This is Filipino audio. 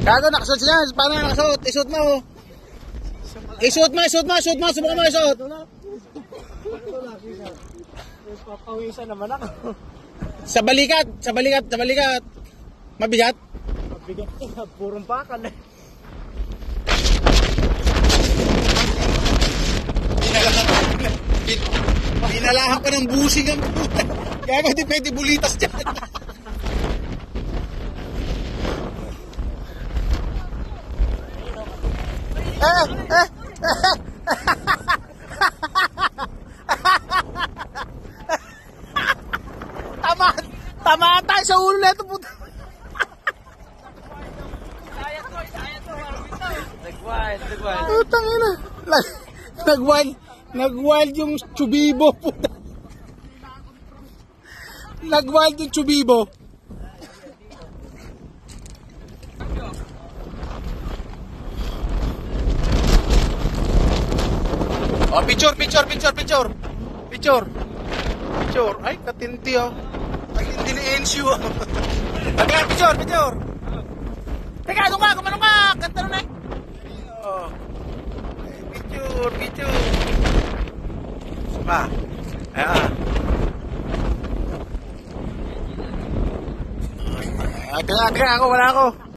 Gago, nakasuot siya. Paano na nakasuot? Isuot mo. Isuot mo. Subukan mo isuot. Papawisan naman ako. Sa balikat. Mabigat? Mabigat na, purong bakal eh. Pinalahan pa ng busing ang puta. Gago, di pwede bulitas dyan. Tamaan tayo sa ulo na ito, puta. Nag-wild. Putang ina. Nag-wild yung Chubibo, puta. Nag-wild yung Chubibo. Oh, picture. Ay, katinti oh. Katinti ni Ensyu. Pagka, picture. Teka, kumanong ka. Kanta nun eh. Oh. Picture. Ba? Ayan. Teka, wala ako.